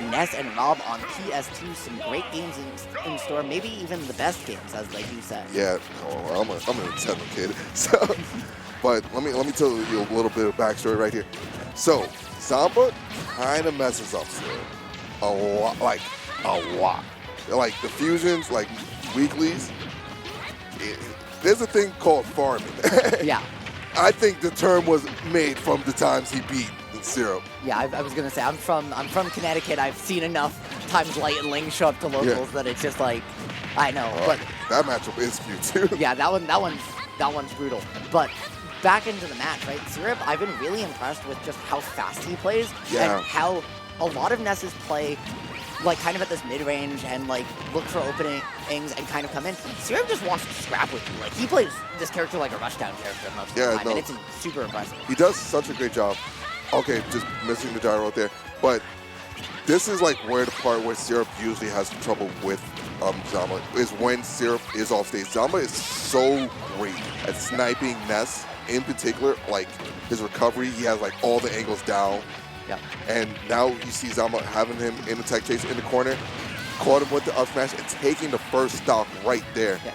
Ness and R.O.B on PS2. Some great games in store, maybe even the best games, as like you said. Yeah, I'm a Nintendo kid. So, but let me tell you a little bit of backstory right here. So, Zomba kind of messes up Syrup a lot, like a lot. Like the fusions, like weeklies. There's a thing called farming. Yeah. I think the term was made from the times he beat Syrup. Yeah, I was gonna say I'm from Connecticut. I've seen enough times Light and Ling show up to locals that it's just like, I know. But that matchup is cute too. yeah, that one's brutal. But back into the match, right? Syrup, I've been really impressed with just how fast he plays and how a lot of Ness's play, like kind of at this mid-range and like look for openings and kind of come in. Syrup just wants to scrap with you. Like he plays this character like a rushdown character most of the time, and it's super impressive. He does such a great job. Okay, just missing the gyro there, but this is like where the part where Syrup usually has trouble with Zomba is when Syrup is off stage. Zomba is so great at sniping Ness, in particular, like his recovery. He has like all the angles down. Yeah. And now you see Zomba having him in the tech chase in the corner, caught him with the up smash and taking the first stock right there. Yeah,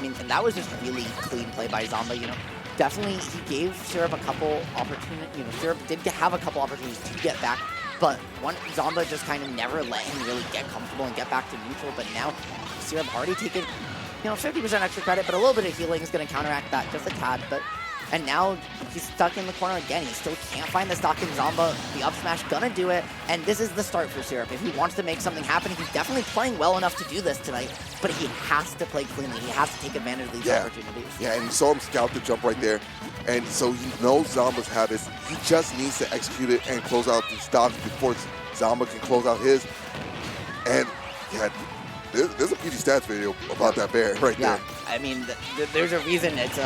and that was just really clean play by Zomba, you know. Definitely, he gave Syrup a couple opportunities, you know, Syrup did have a couple opportunities to get back, but Zomba just kind of never let him really get comfortable and get back to neutral, but now Syrup already taken, you know, 50% extra credit, but a little bit of healing is going to counteract that just a tad, and now he's stuck in the corner again. He still can't find the stock in Zomba. The up smash gonna do it, and this is the start for Syrup. If he wants to make something happen, he's definitely playing well enough to do this tonight, but he has to play cleanly. He has to take advantage of these opportunities. Yeah, and you saw him scout the jump right there, and so he knows Zomba's habits. He just needs to execute it and close out the stock before Zomba can close out his. And yeah, there's a PG Stats video about that bear right there. I mean, there's a reason it's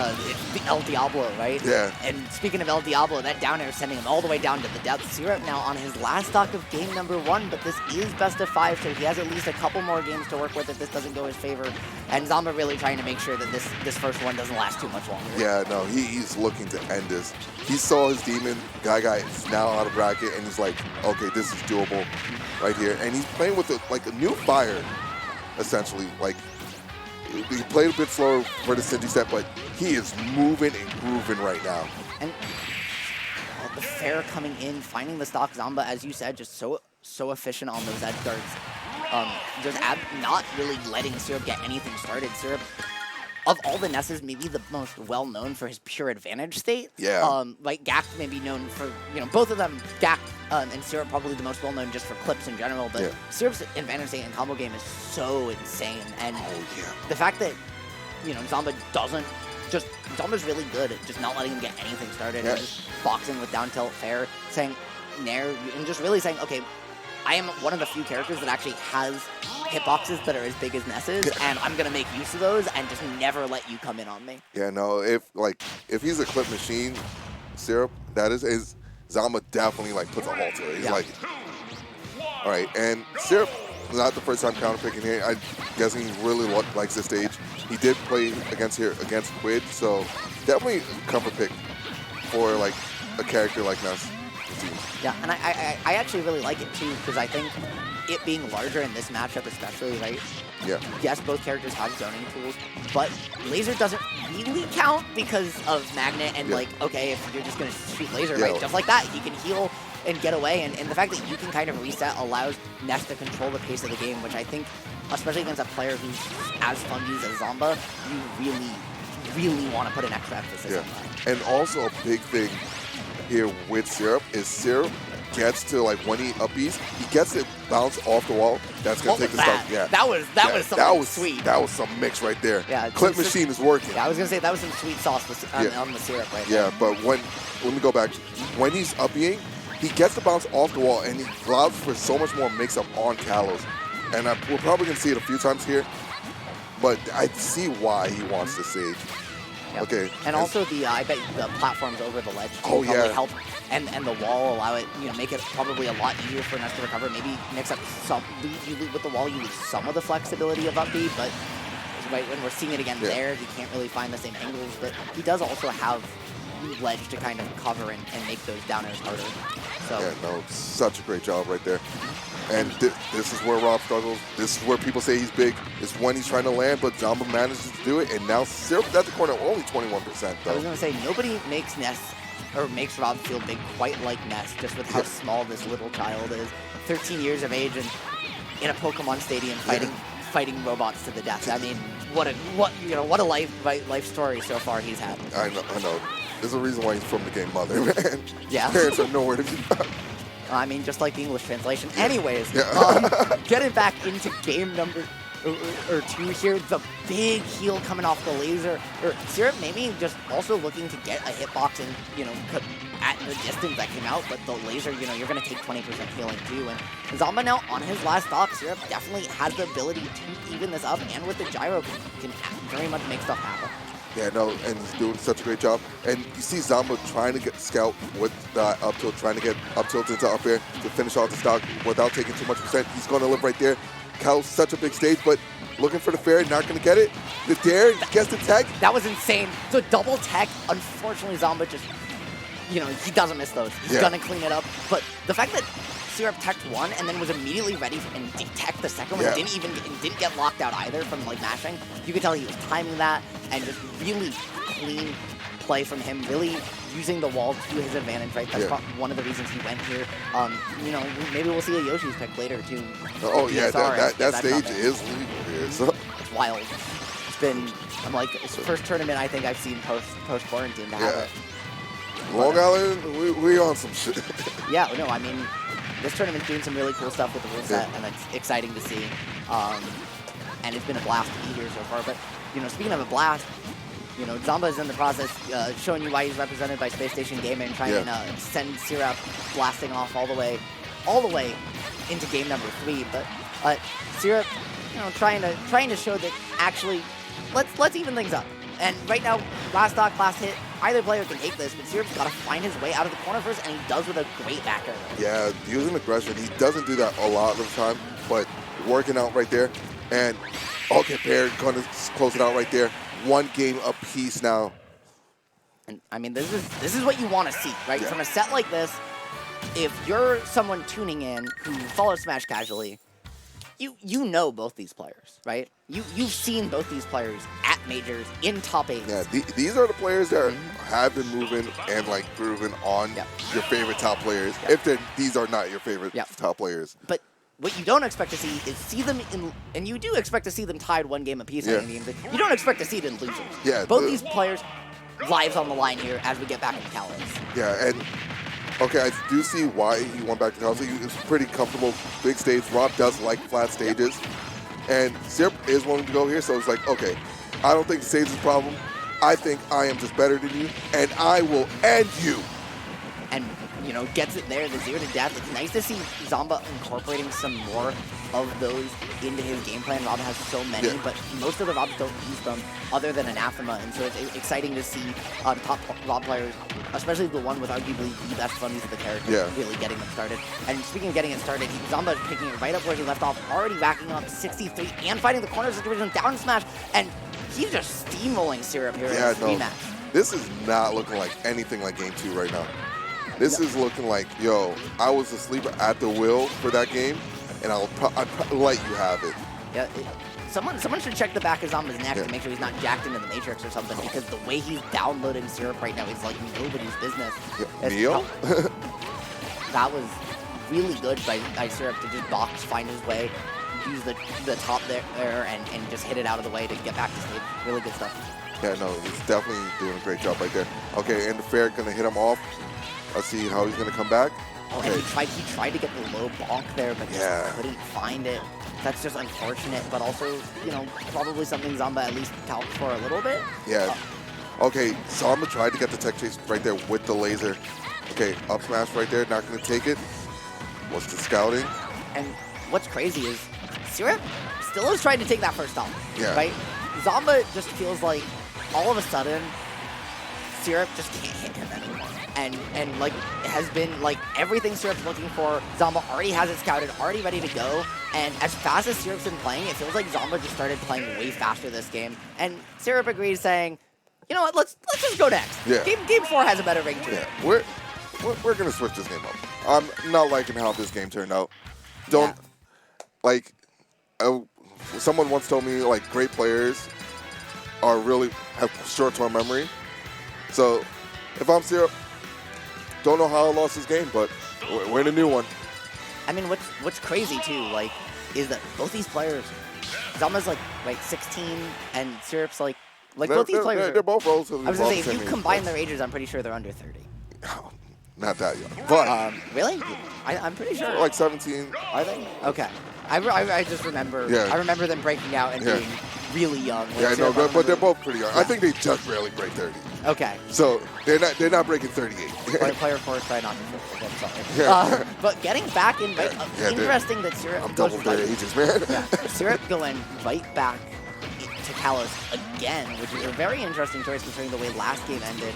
El Diablo, right? Yeah. And speaking of El Diablo, that down air is sending him all the way down to the depths. Syrup now on his last stock of game number 1, but this is best of 5, so he has at least a couple more games to work with if this doesn't go his favor. And Zomba really trying to make sure that this first one doesn't last too much longer. Yeah, no, he's looking to end this. He saw his demon, guy is now out of bracket, and he's like, okay, this is doable right here. And he's playing with a new fire, essentially. Like, he played a bit slower for the Cindy set, but he is moving and grooving right now. And the fair coming in, finding the stock Zomba, as you said, just so efficient on those edge guards. Just not really letting Syrup get anything started. Syrup, of all the Nesses, maybe the most well-known for his pure advantage state. Yeah. Like Gak may be known for, you know, both of them, Gak and Syrup probably the most well-known just for clips in general, but Syrup's advantage state and combo game is so insane. And the fact that, you know, Zomba's really good at just not letting him get anything started and just boxing with down tilt fair, saying Nair, and just really saying, okay, I am one of the few characters that actually has hitboxes that are as big as Ness's, and I'm going to make use of those and just never let you come in on me. Yeah, no, if he's a clip machine, Syrup, that is Zomba definitely like puts a halt to it. He's like, all right, and Syrup, not the first time counterpicking here. I'm guessing he really likes this stage. He did play against Quid, so definitely a comfort pick for like a character like Ness. Yeah, and I actually really like it too, because I think it being larger in this matchup especially, right? Yeah. Yes, both characters have zoning tools, but laser doesn't really count because of Magnet and like, okay, if you're just going to shoot laser, right? Just like that, he can heal and get away, and the fact that you can kind of reset allows Ness to control the pace of the game, which I think, especially against a player who's as fun to use as Zomba, you really want to put an extra emphasis on that. And also a big thing here with Syrup is Syrup gets to, like, when he up-Bs, he gets it bounce off the wall. That's going to take the stuff. Yeah. That was something sweet. That was some mix right there. Yeah. Clip machine is working. Yeah, I was going to say that was some sweet sauce on the Syrup right there. Yeah, but let me go back. When he's up-Bing, he gets the bounce off the wall, and he allows for so much more mix-up on Kalos. And we're probably going to see it a few times here, but I see why he wants the Sage. Yep. Okay. And also I bet the platforms over the ledge probably help, and the wall allow it, you know, make it probably a lot easier for Ness to recover. Maybe mix up you lead with the wall, you lose some of the flexibility of up B, but when we're seeing it again there, he can't really find the same angles, but he does also have ledge to kind of cover and make those down airs harder. So yeah, no, such a great job right there. And this is where R.O.B struggles. This is where people say he's big. It's when he's trying to land, but Zomba manages to do it. And now Syrup's at the corner, only 21%, though. I was going to say, nobody makes Ness, or makes R.O.B feel big quite like Ness, just with how small this little child is. 13 years of age and in a Pokemon stadium fighting robots to the death. I mean, what a life story so far he's had. I know. There's a reason why he's from the game Mother, man. Yeah. Parents are nowhere to be found. I mean, just like the English translation. Anyways, Yeah. getting back into game number or 2 here, the big heal coming off the laser. Syrup maybe just also looking to get a hitbox and, at the distance that came out, but the laser, you're going to take 20% healing too. And Zomba now on his last stock, Syrup definitely has the ability to even this up, and with the gyro can very much make stuff happen. Yeah, no, and he's doing such a great job. And you see Zomba trying to get Scout with the up tilt, trying to get up tilt into up air to finish off the stock without taking too much percent. He's going to live right there. Cal's such a big stage, but looking for the fair, not going to get it. The dare, gets the tech. That was insane. The double tech, unfortunately, Zomba just, he doesn't miss those. He's going to clean it up. But the fact that Syrup teched one and then was immediately ready and tech the second one, didn't get locked out either from mashing. You could tell he was timing that, and just really clean play from him, really using the wall to his advantage, right? That's one of the reasons he went here. Maybe we'll see a Yoshi's pick later too. Oh yeah, that stage is legal here. So. It's wild. It's been, it's the first tournament I think I've seen post quarantine to have it. Long Island, we on some shit. Yeah, no, I mean, this tournament's doing some really cool stuff with the rule set, and it's exciting to see. And it's been a blast to be here so far. But, speaking of a blast, Zomba is in the process showing you why he's represented by Space Station Gaming, trying to send Syrup blasting off all the way into game number 3. But Syrup, trying to show that actually, let's even things up. And right now, last stock, last hit, either player can take this, but Syrup's got to find his way out of the corner first, and he does with a great back air. Yeah, using aggression. He doesn't do that a lot of the time, but working out right there. And, okay, Bear going to close it out right there. 1 game apiece now. And, I mean, this is what you want to see, right? From a set like this, if you're someone tuning in who follows Smash casually, you know both these players, right? You've seen both these players at majors in top 8. Yeah, these are the players that have been moving and grooving on your favorite top players. If these are not your favorite top players. But what you don't expect to see is them in, and you do expect to see them tied 1 game apiece. I mean, you don't expect to see it in losers. Yeah, both these players, lives on the line here as we get back into Calais. Yeah, and okay, I do see why he went back to Calais. It's pretty comfortable, big stage. R.O.B does like flat stages. And Syrup is willing to go here, so it's like, okay, I don't think the stage is a problem. I think I am just better than you, and I will end you. And, gets it there, the 0 to death. It's nice to see Zomba incorporating some more of those into his game plan. R.O.B has so many, but most of the R.O.Bs don't use them other than Anathema, and so it's exciting to see top R.O.B players, especially the one with arguably the best funnies of the character, really getting them started. And speaking of getting it started, Zomba is picking it right up where he left off, already racking up 63 and fighting the corners of the division down smash, and he's just steamrolling Syrup here in this rematch. This is not looking like anything like Game 2 right now. This is looking like, yo, I was asleep at the wheel for that game, and I'll let you have it. Yeah, someone should check the back of Zomba's neck to make sure he's not jacked into the Matrix or something, because the way he's downloading Syrup right now is like nobody's business. Neo? That was really good by Syrup to just box, find his way, use the top there, and just hit it out of the way to get back to stage. Really good stuff. Yeah, no, he's definitely doing a great job right there. Okay, and the fair going to hit him off. Let's see how he's going to come back. Okay. And he tried to get the low bonk there, but just couldn't find it. That's just unfortunate, but also, probably something Zomba at least calced for a little bit. Yeah. Okay, Zomba tried to get the tech chase right there with the laser. Okay, up smash right there, not going to take it. What's the scouting? And what's crazy is Syrup still is trying to take that first stock. Yeah. Right? Zomba just feels like all of a sudden Syrup just can't hit him anymore. And it has been everything Syrup's looking for, Zomba already has it scouted, already ready to go. And as fast as Syrup's been playing, it feels like Zomba just started playing way faster this game. And Syrup agrees, saying, you know what, let's just go next. Yeah. Game 4 has a better ring to it. Yeah, we're gonna switch this game up. I'm not liking how this game turned out. don't like. Someone once told me like great players have short-term memory. So if I'm Syrup, don't know how I lost this game, but we're in a new one. I mean, what's crazy too, like, is that both these players, Zomba's like 16, and Syrup's like both these players. They're both relatively. I was gonna say, if you combine their ages, I'm pretty sure they're under 30. Oh, not that young, but really, I'm pretty sure. Like 17. Are they? Okay. I just remember. Yeah. I remember them breaking out and being really young. Yeah, I know, but they're both pretty young. Yeah. I think they just barely break 30. Okay. So they're not breaking 38. Player 4 is trying not to I'm sorry. Yeah. But getting back in, interesting that Syrup. I'm double their ages, man. Syrup going right back to Kalos again, which is a very interesting choice considering the way last game ended.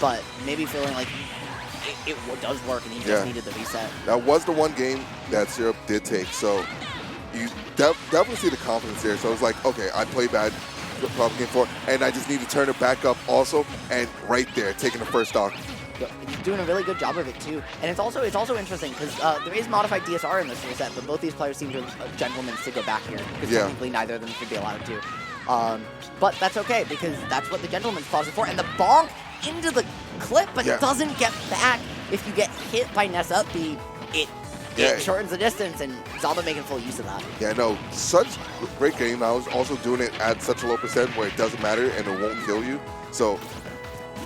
But maybe feeling like it does work and he just needed the reset. That was the one game that Syrup did take, so you definitely see the confidence there. So it was like, okay, I played bad, problem game 4, and I just need to turn it back up also, and right there, taking the first stock. He's doing a really good job of it too, and it's also interesting because there is modified DSR in this reset, but both these players seem to have gentlemen to go back here because technically neither of them should be allowed to. But that's okay because that's what the gentleman's clause is for, and the bonk into the clip, but doesn't get back. If you get hit by Ness up B, it shortens the distance, and Zomba making full use of that. Yeah, no, such great game. I was also doing it at such a low percent where it doesn't matter and it won't kill you. So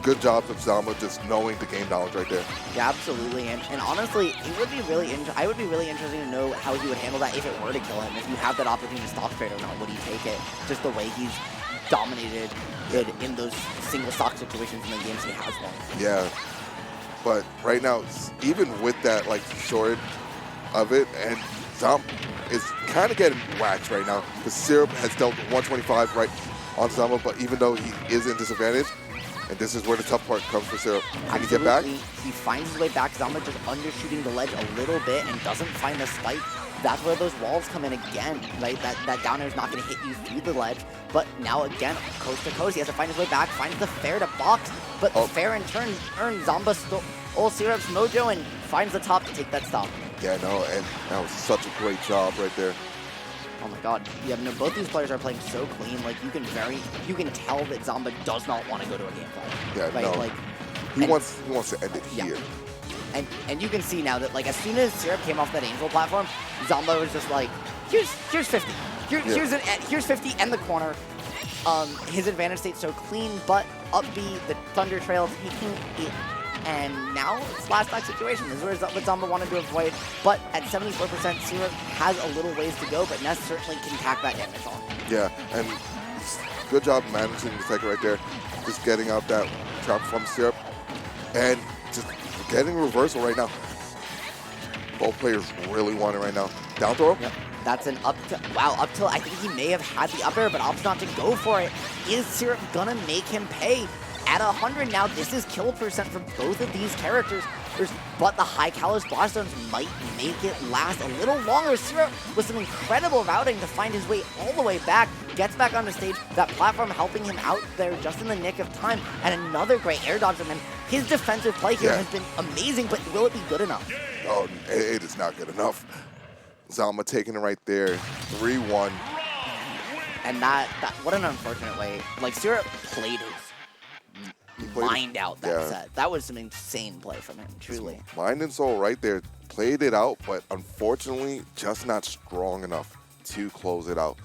good job of Zomba just knowing the game knowledge right there. Yeah, absolutely. And honestly, it would be I would be really interested to know how he would handle that if it were to kill him. If you have that opportunity to stock trade or not, would he take it? Just the way he's dominated it in those single stock situations in the games he has won. Yeah. But right now, even with that like short of it, and Zomba is kind of getting waxed right now because Syrup has dealt 125 right on Zomba, but even though he is in disadvantage, and this is where the tough part comes for Syrup. Can he get back? He finds his way back. Zomba just undershooting the ledge a little bit and doesn't find the spike. That's where those walls come in again, right? That down air is not going to hit you through the ledge. But now again, coast to coast, he has to find his way back, finds the fair to box, but the fair in turn earns Zomba Syrup's mojo and finds the top to take that stop. Yeah, no, and that was such a great job right there. Oh my god. Yeah, no, both these players are playing so clean. Like, you can tell that Zomba does not want to go to a game play. Yeah, right? no. Like, he wants to end it here. And you can see now that, like, as soon as Syrup came off that Angel platform, Zomba was just like, here's 50. Here's 50 and the corner. His advantage state's so clean, but up B, the Thunder Trail taking it. And now it's last stock situation. This is what Zomba wanted to avoid. But at 74%, Syrup has a little ways to go, but Ness certainly can tack that damage on. Yeah, and good job managing the second right there. Just getting out that trap from Syrup. And just getting reversal right now. Both players really want it right now. Down throw? Yep. That's an up tilt. I think he may have had the up air, but opts not to go for it. Is Syrup gonna make him pay? At 100 now, this is kill percent for both of these characters. But the high Kalos Blast Zones might make it last a little longer. Syrup with some incredible routing to find his way all the way back. Gets back on the stage. That platform helping him out there just in the nick of time. And another great air dodge from him. His defensive play here has been amazing, but will it be good enough? Oh, it is not good enough. Zomba taking it right there. 3-1. And that what an unfortunate way. Like, Syrup played his mind out that set. That was some insane play from him, truly. Mind and soul right there. Played it out, but unfortunately just not strong enough to close it out.